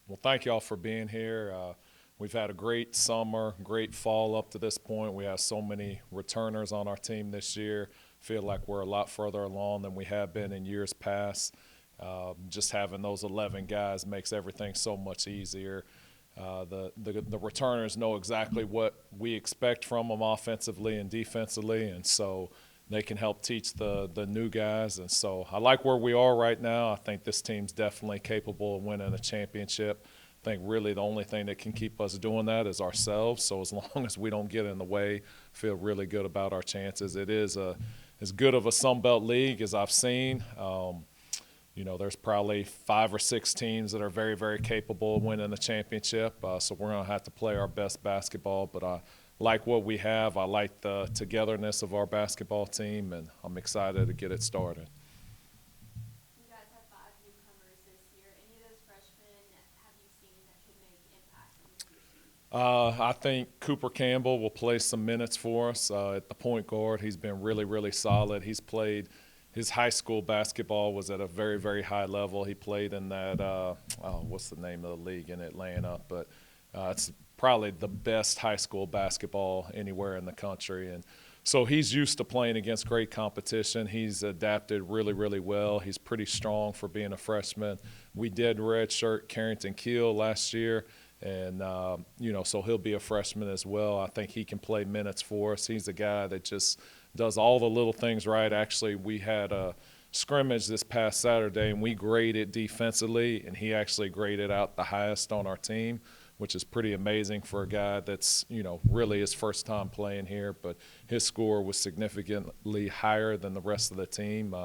Well, thank y'all for being here. We've had a great summer, great fall up to this point. We have so many returners on our team this year. Feel like we're a lot further along than we have been in years past. Just having those 11 guys makes everything so much easier. The returners know exactly what we expect from them offensively and defensively, and so they can help teach the new guys. And so I like where we are right now. I think this team's definitely capable of winning a championship. I think really the only thing that can keep us doing that is ourselves. So as long as we don't get in the way, feel really good about our chances. It is as good of a Sun Belt league as I've seen. There's probably 5 or 6 teams that are very, very capable of winning the championship. So we're going to have to play our best basketball. But I like what we have. I like the togetherness of our basketball team, and I'm excited to get it started. You guys have 5 newcomers this year. Any of those freshmen have you seen that could make impact on your team? I think Cooper Campbell will play some minutes for us at the point guard. He's been really, really solid. He's played – his high school basketball was at a very, very high level. He played in that what's the name of the league in Atlanta? But it's probably the best high school basketball anywhere in the country. And so he's used to playing against great competition. He's adapted really, really well. He's pretty strong for being a freshman. We did redshirt Carrington Keel last year. And, so he'll be a freshman as well. I think he can play minutes for us. He's a guy that just does all the little things right. Actually, we had a scrimmage this past Saturday, and we graded defensively, and he actually graded out the highest on our team, which is pretty amazing for a guy that's, really his first time playing here. But his score was significantly higher than the rest of the team.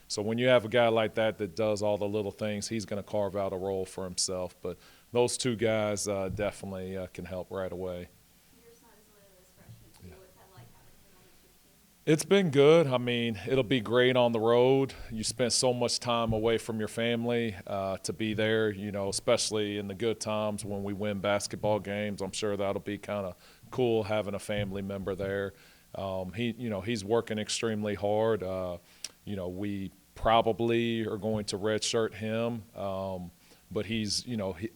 So when you have a guy like that does all the little things, he's going to carve out a role for himself. But those two guys definitely can help right away. Your son is one of those freshmen too. Yeah. What's that like having him on your team? It's been good. I mean, it'll be great on the road. You spend so much time away from your family to be there, especially in the good times when we win basketball games. I'm sure that'll be kind of cool having a family member there. He's working extremely hard. We probably are going to redshirt him. But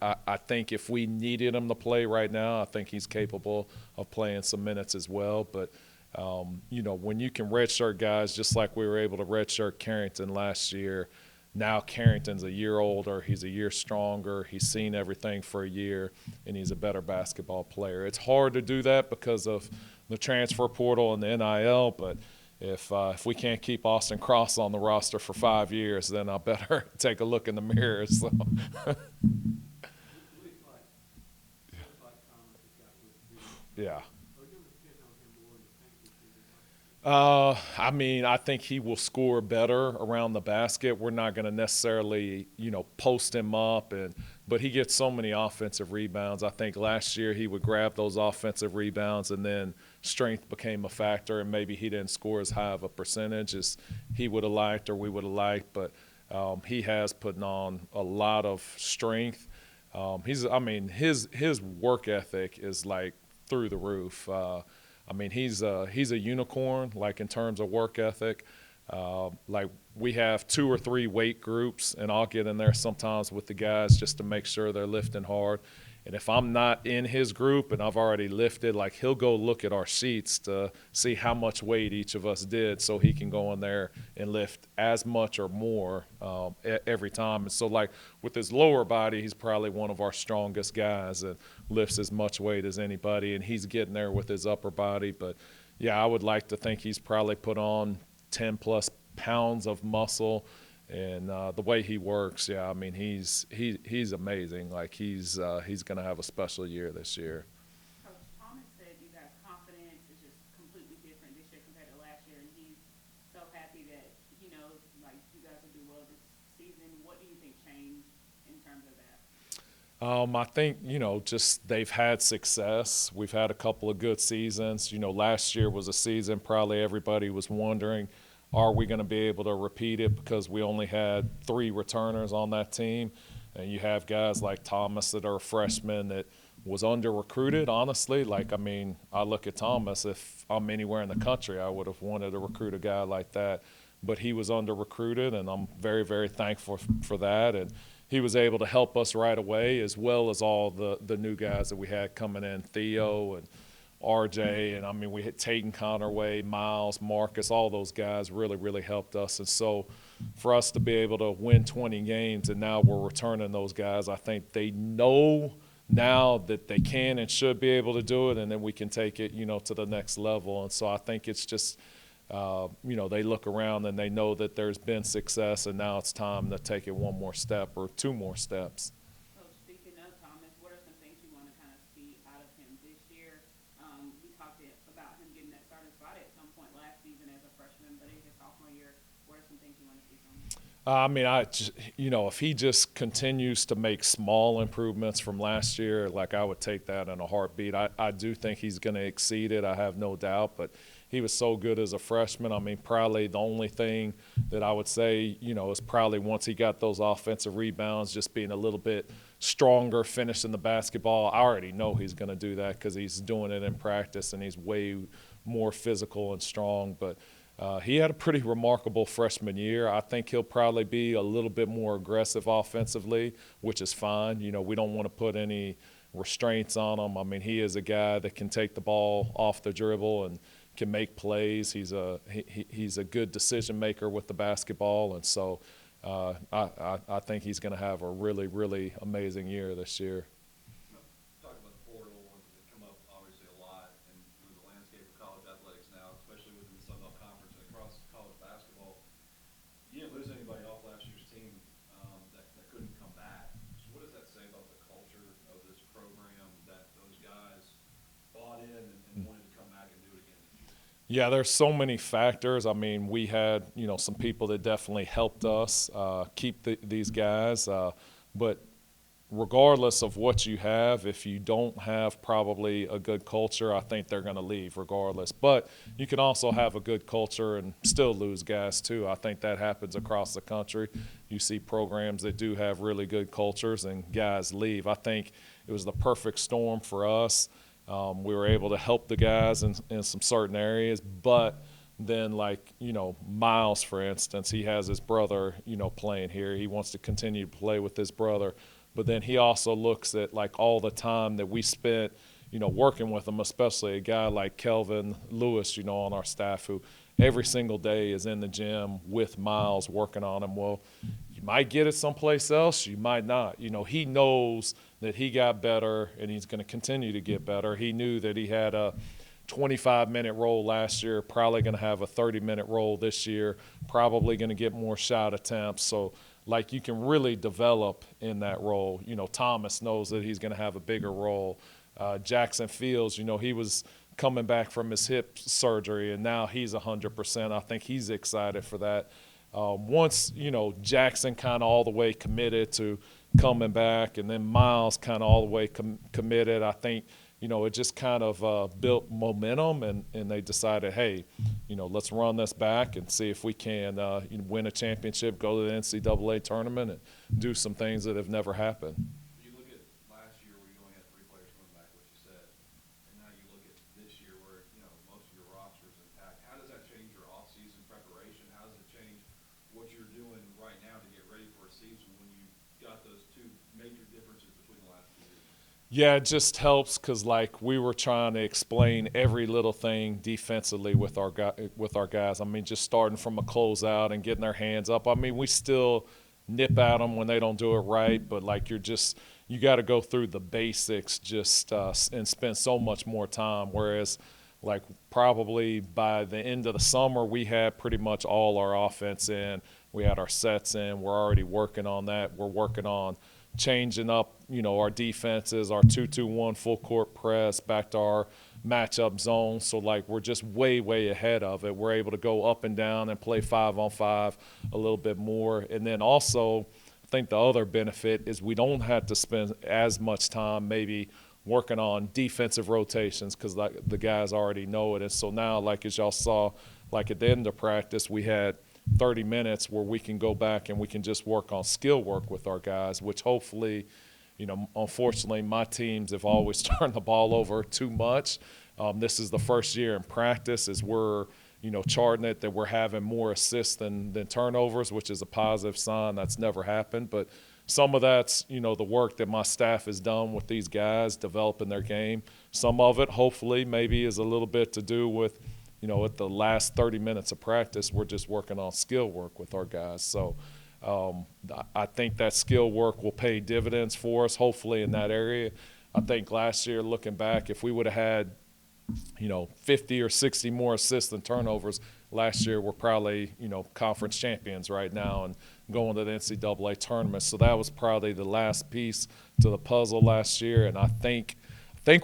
I think if we needed him to play right now, I think he's capable of playing some minutes as well. But, when you can redshirt guys just like we were able to redshirt Carrington last year, now Carrington's a year older, he's a year stronger, he's seen everything for a year, and he's a better basketball player. It's hard to do that because of the transfer portal and the NIL, but if we can't keep Austin Cross on the roster for 5 years, then I better take a look in the mirror. So. Yeah. I think he will score better around the basket. We're not going to necessarily, post him up, but he gets so many offensive rebounds. I think last year he would grab those offensive rebounds, and then strength became a factor, and maybe he didn't score as high of a percentage as he would have liked or we would have liked. But he has put on a lot of strength. His work ethic is like through the roof. He's a unicorn, like in terms of work ethic. Like we have 2 or 3 weight groups, and I'll get in there sometimes with the guys just to make sure they're lifting hard. And if I'm not in his group and I've already lifted, like he'll go look at our sheets to see how much weight each of us did so he can go in there and lift as much or more every time. And so like with his lower body, he's probably one of our strongest guys and lifts as much weight as anybody, and he's getting there with his upper body. But, yeah, I would like to think he's probably put on 10-plus pounds of muscle. And the way he works, he's amazing. Like he's going to have a special year this year. Coach Thomas said you guys' confidence is just completely different this year compared to last year, and he's so happy that he knows like you guys will do well this season. What do you think changed in terms of that? I think, just they've had success. We've had a couple of good seasons. Last year was a season probably everybody was wondering, are we going to be able to repeat it, because we only had 3 returners on that team. And you have guys like Thomas that are freshmen that was under-recruited, honestly. I look at Thomas. If I'm anywhere in the country, I would have wanted to recruit a guy like that. But he was under-recruited, and I'm very, very thankful for that. And he was able to help us right away, as well as all the new guys that we had coming in, Theo and RJ, and I mean we hit Tate and Connerway, Miles, Marcus, all those guys really helped us. And so for us to be able to win 20 games and now we're returning those guys, I think they know now that they can and should be able to do it, and then we can take it, to the next level. And so I think it's just, they look around and they know that there's been success, and now it's time to take it one more step or two more steps. So speaking of Thomas, what are some things you want to kind of see out of him this year? We talked about him getting that starting spot at some point last season as a freshman, but in his sophomore year, what are some things you want to see from him? I mean, if he just continues to make small improvements from last year, like I would take that in a heartbeat. I do think he's going to exceed it. I have no doubt, but he was so good as a freshman. I mean, probably the only thing that I would say, is probably once he got those offensive rebounds, just being a little bit stronger, finishing the basketball. I already know he's going to do that because he's doing it in practice and he's way more physical and strong. But he had a pretty remarkable freshman year. I think he'll probably be a little bit more aggressive offensively, which is fine. We don't want to put any restraints on him. I mean, he is a guy that can take the ball off the dribble and can make plays. He's a good decision maker with the basketball, and so I think he's going to have a really amazing year this year. Talk about the portal ones that come up obviously a lot and through the landscape of college athletics now, especially within the Sun Belt Conference and across college basketball. You didn't lose anybody off last year's team that couldn't come back. So what does that say about the culture of this program, that those guys bought in and wanted to come back and do it again this year? Yeah, there's so many factors. I mean, we had, some people that definitely helped us keep these guys. But regardless of what you have, if you don't have probably a good culture, I think they're going to leave regardless. But you can also have a good culture and still lose guys too. I think that happens across the country. You see programs that do have really good cultures and guys leave. I think it was the perfect storm for us. We were able to help the guys in some certain areas, but then Miles, for instance, he has his brother, playing here. He wants to continue to play with his brother, but then he also looks at all the time that we spent, working with him, especially a guy like Kelvin Lewis, on our staff who every single day is in the gym with Miles working on him. Well, you might get it someplace else, you might not. He knows that he got better and he's going to continue to get better. He knew that he had a 25-minute role last year, probably going to have a 30-minute role this year, probably going to get more shot attempts. So, you can really develop in that role. Thomas knows that he's going to have a bigger role. Jackson Fields, he was coming back from his hip surgery, and now he's 100%. I think he's excited for that. Once, Jackson kind of all the way committed to coming back, and then Miles kind of all the way committed, I think, it just kind of built momentum, and they decided, hey, let's run this back and see if we can win a championship, go to the NCAA tournament, and do some things that have never happened. You look at last year where you only had 3 players coming back, what you said, and now you look at this year where, most of your roster is intact. How does that change your off-season preparation? How does it change what you're doing right now to get ready for a season when you got those 2 major differences between the last 2 years? Yeah, it just helps because we were trying to explain every little thing defensively with our guys. I mean, just starting from a closeout and getting their hands up. I mean, we still nip at them when they don't do it right, but you got to go through the basics and spend so much more time. Whereas probably by the end of the summer, we had pretty much all our offense in. We had our sets in. We're already working on that. We're working on changing up, our defenses, our 2-2-1 full court press back to our matchup zone. So we're just way ahead of it. We're able to go up and down and play 5-on-5 a little bit more. And then also, I think the other benefit is we don't have to spend as much time maybe working on defensive rotations because the guys already know it. And so now, as y'all saw, at the end of practice, we had 30 minutes where we can go back and we can just work on skill work with our guys, which hopefully, unfortunately, my teams have always turned the ball over too much. This is the first year in practice as we're, charting it that we're having more assists than turnovers, which is a positive sign. That's never happened. But some of that's, the work that my staff has done with these guys, developing their game. Some of it, hopefully, maybe is a little bit to do with, at the last 30 minutes of practice, we're just working on skill work with our guys. So I think that skill work will pay dividends for us, hopefully, in that area. I think last year, looking back, if we would have had, 50 or 60 more assists than turnovers last year, we're probably, conference champions right now and going to the NCAA tournament. So that was probably the last piece to the puzzle last year, and I think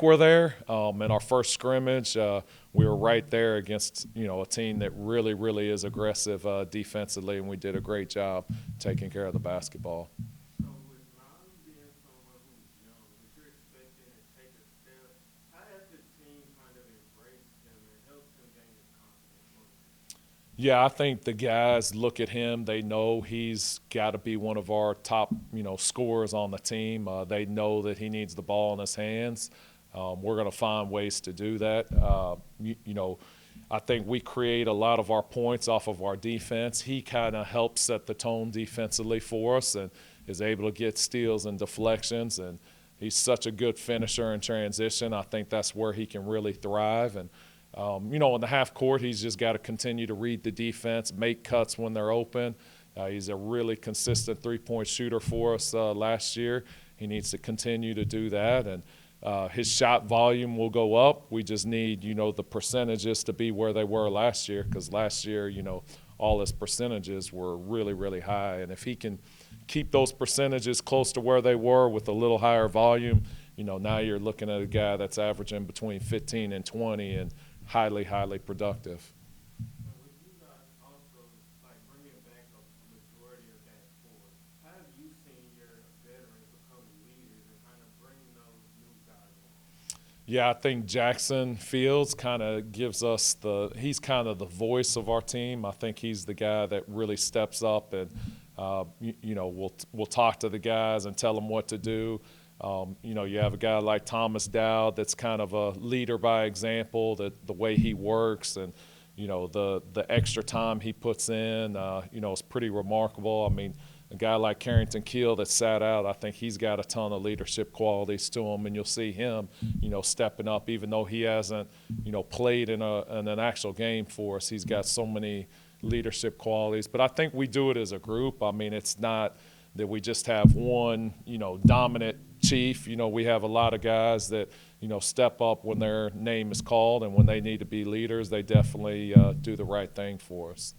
we're there. In our first scrimmage, we were right there against, a team that really, really is aggressive defensively, and we did a great job taking care of the basketball. So with Lon being someone who's young, what you're expecting to take a step, how has the team kind of embraced him and helped him gain his confidence? Yeah, I think the guys look at him. They know he's got to be one of our top, scorers on the team. They know that he needs the ball in his hands. We're going to find ways to do that. I think we create a lot of our points off of our defense. He kind of helps set the tone defensively for us and is able to get steals and deflections. And he's such a good finisher in transition. I think that's where he can really thrive. And, in the half court, he's just got to continue to read the defense, make cuts when they're open. He's a really consistent three-point shooter for us last year. He needs to continue to do that. And his shot volume will go up. We just need, the percentages to be where they were last year, because last year, all his percentages were really, really high. And if he can keep those percentages close to where they were with a little higher volume, now you're looking at a guy that's averaging between 15 and 20 and highly, highly productive. And with you guys also, like bringing back a majority of that force, how have you seen your veterans become leaders and kind of bring those new guys on? Yeah, I think Jackson Fields kind of gives us he's kind of the voice of our team. I think he's the guy that really steps up and, we'll talk to the guys and tell them what to do. You have a guy like Thomas Dowd that's kind of a leader by example, that the way he works and, the extra time he puts in, is pretty remarkable. I mean, a guy like Carrington Keel that sat out, I think he's got a ton of leadership qualities to him, and you'll see him, stepping up, even though he hasn't, played in an actual game for us. He's got so many leadership qualities. But I think we do it as a group. I mean, it's not that we just have one, dominant chief. We have a lot of guys that, step up when their name is called, and when they need to be leaders, they definitely do the right thing for us.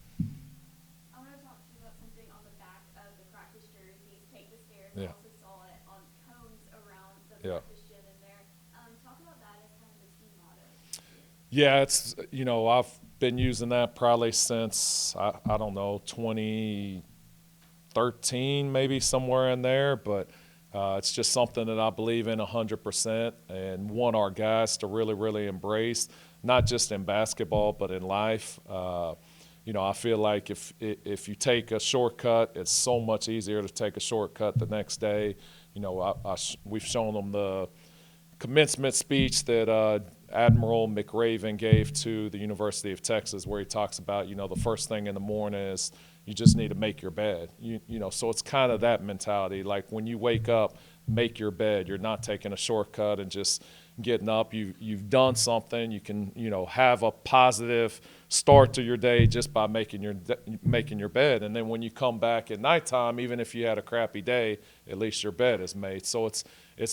I want to talk to you about something on the back of the practice jerseys. Take the stairs. Yeah. I also saw it on cones around the Yeah. practice gym in there. Talk about that as kind of the team motto. Yeah, it's, I've been using that probably since, I don't know, 2013, maybe somewhere in there. But it's just something that I believe in 100% and want our guys to really, really embrace, not just in basketball, but in life. I feel like if you take a shortcut, it's so much easier to take a shortcut the next day. We've shown them the commencement speech that Admiral McRaven gave to the University of Texas, where he talks about, the first thing in the morning is you just need to make your bed. So it's kind of that mentality. Like when you wake up, make your bed. You're not taking a shortcut and just getting up. You've done something. You can, have a positive start to your day just by making your bed. And then when you come back at nighttime, even if you had a crappy day, at least your bed is made. So it's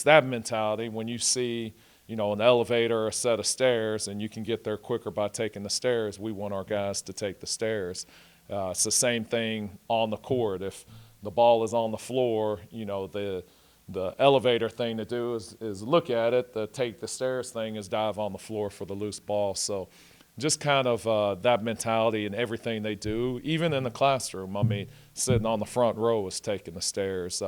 that mentality. When you see, an elevator or a set of stairs and you can get there quicker by taking the stairs, we want our guys to take the stairs. It's the same thing on the court. If the ball is on the floor, the elevator thing to do is look at it. The take the stairs thing is dive on the floor for the loose ball. So just kind of that mentality in everything they do, even in the classroom. I mean, sitting on the front row is taking the stairs.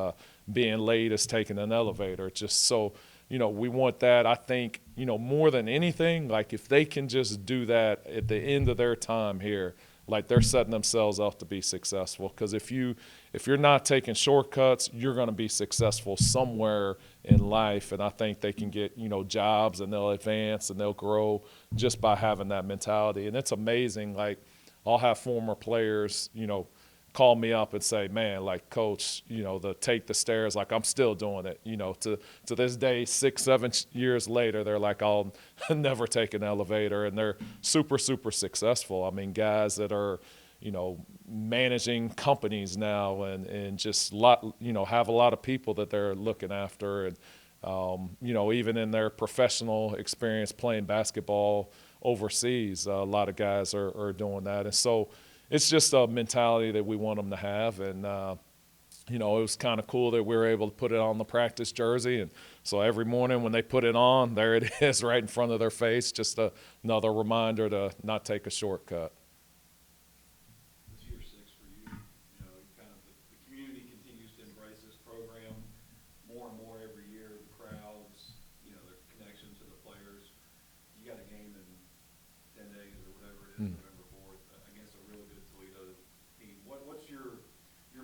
Being late is taking an elevator. Just so, we want that. I think, more than anything, like if they can just do that at the end of their time here, like they're setting themselves up to be successful. Because if you're not taking shortcuts, you're going to be successful somewhere in life. And I think they can get, jobs, and they'll advance and they'll grow just by having that mentality. And it's amazing. Like I'll have former players, call me up and say, man, like, coach, the take the stairs, like, I'm still doing it. To this day, 6-7 years later, they're like, I'll never take an elevator, and they're super, super successful. I mean, guys that are, managing companies now, and just have a lot of people that they're looking after, and even in their professional experience playing basketball overseas, a lot of guys are doing that. And so it's just a mentality that we want them to have. And, it was kind of cool that we were able to put it on the practice jersey. And so every morning when they put it on, there it is right in front of their face, just another reminder to not take a shortcut. It's year 6 for you. Kind of the community continues to embrace this program more and more every year. The crowds, the connection to the players. You got a game in 10 days or whatever it is, November 4th, against a really good Toledo team. What's your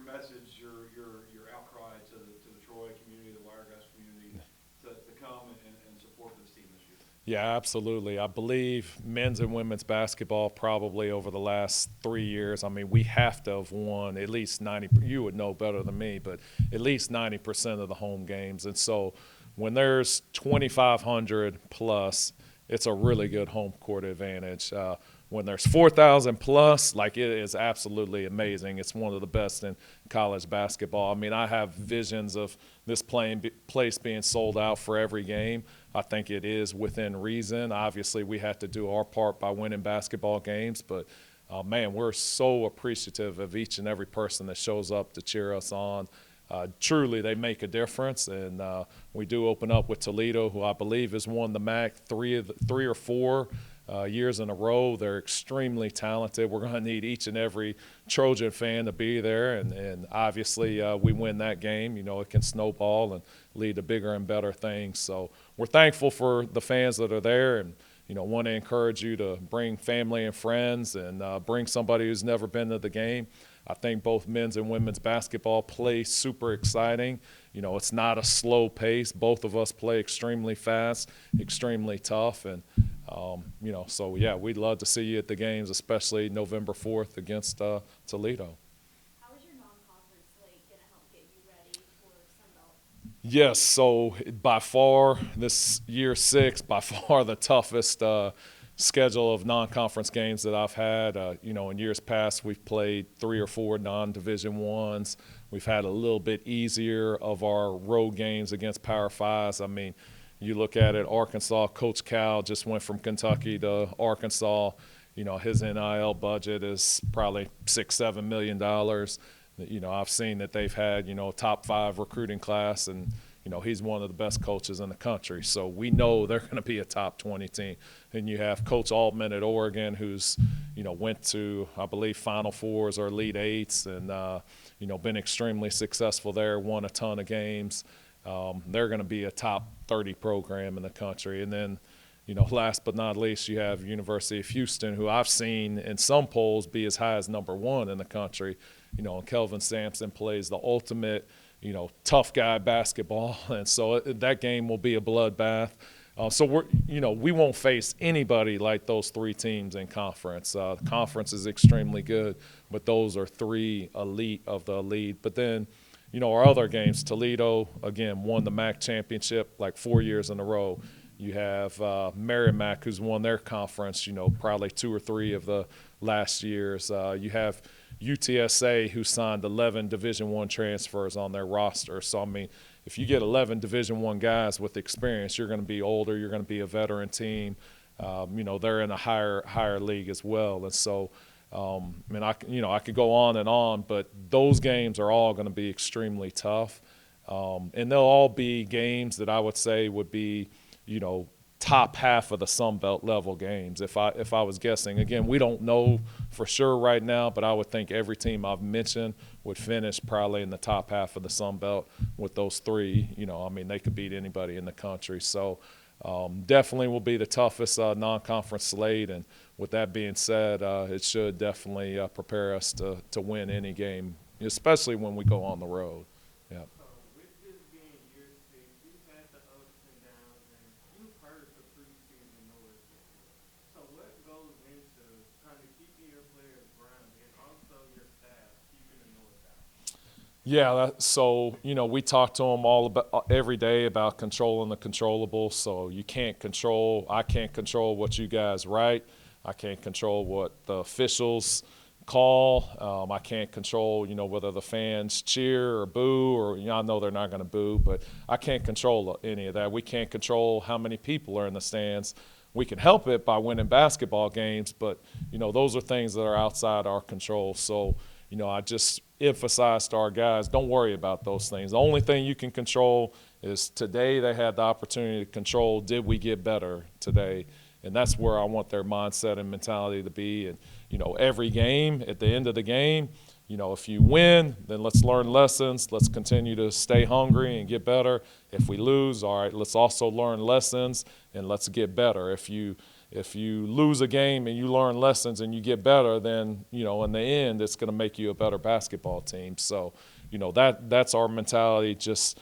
message, your outcry to the Troy community, the Wiregrass community, to come and support this team this year? Yeah, absolutely. I believe men's and women's basketball probably over the last 3 years, I mean, we have to have won at least 90 – you would know better than me, but at least 90% of the home games. And so when there's 2,500 plus, it's a really good home court advantage. When there's 4,000 plus, like, it is absolutely amazing. It's one of the best in college basketball. I mean, I have visions of this place being sold out for every game. I think it is within reason. Obviously, we have to do our part by winning basketball games, but man, we're so appreciative of each and every person that shows up to cheer us on. Truly, they make a difference, and we do open up with Toledo, who I believe has won the MAC three or four years in a row. They're extremely talented. We're going to need each and every Trojan fan to be there, and obviously we win that game. It can snowball and lead to bigger and better things. So we're thankful for the fans that are there, and want to encourage you to bring family and friends, and bring somebody who's never been to the game. I think both men's and women's basketball play super exciting. It's not a slow pace. Both of us play extremely fast, extremely tough, and so yeah, we'd love to see you at the games, especially November 4th against Toledo. How is your non-conference slate going to help get you ready for Sunbelt? Yes, so by far, this year 6, by far the toughest schedule of non-conference games that I've had. In years past, we've played 3 or 4 non-Division Ones. We've had a little bit easier of our road games against Power Fives. I mean, you look at it, Arkansas, Coach Cal just went from Kentucky to Arkansas. His NIL budget is probably $6-7 million. I've seen that they've had, a top 5 recruiting class, and he's one of the best coaches in the country. So we know they're going to be a top 20 team. And you have Coach Altman at Oregon, who's, went to, I believe, Final Fours or Elite Eights, and, been extremely successful there, won a ton of games. They're going to be a top 30 program in the country. And then, last but not least, you have University of Houston, who I've seen in some polls be as high as number 1 in the country. And Kelvin Sampson plays the ultimate, tough guy basketball, and so that game will be a bloodbath. So we won't face anybody like those 3 teams in conference. The conference is extremely good, but those are 3 elite of the elite. But then, our other games, Toledo, again, won the MAC championship like 4 years in a row. You have Merrimack, who's won their conference, probably 2 or 3 of the last years. You have UTSA, who signed 11 Division I transfers on their roster. So, I mean, if you get 11 Division I guys with experience, you're going to be older. You're going to be a veteran team. They're in a higher league as well. And so, I could go on, but those games are all going to be extremely tough. And they'll all be games that I would say would be, top half of the Sun Belt level games. If I was guessing, again, we don't know for sure right now, but I would think every team I've mentioned would finish probably in the top half of the Sun Belt with those 3. They could beat anybody in the country. So definitely will be the toughest non-conference slate. And with that being said, it should definitely prepare us to win any game, especially when we go on the road. Yeah. So with this being year 6, you've had the ups and downs, and you've heard the preseason noise. So what goes into kind of keeping your players grounded, and also your staff keeping a Yeah, so we talk to them all about every day about controlling the controllable. So I can't control what you guys write. I can't control what the officials call. I can't control, whether the fans cheer or boo, or I know they're not going to boo, but I can't control any of that. We can't control how many people are in the stands. We can help it by winning basketball games, but those are things that are outside our control. So I just emphasize to our guys, don't worry about those things. The only thing you can control is today they had the opportunity to control, did we get better today? And that's where I want their mindset and mentality to be. And, every game, at the end of the game, if you win, then let's learn lessons. Let's continue to stay hungry and get better. If we lose, all right, let's also learn lessons and let's get better. If you lose a game and you learn lessons and you get better, then in the end it's going to make you a better basketball team. So that's our mentality. Just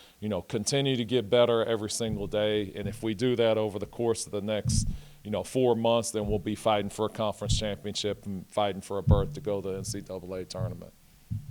continue to get better every single day, and if we do that over the course of the next 4 months, then we'll be fighting for a conference championship and fighting for a berth to go to the NCAA tournament.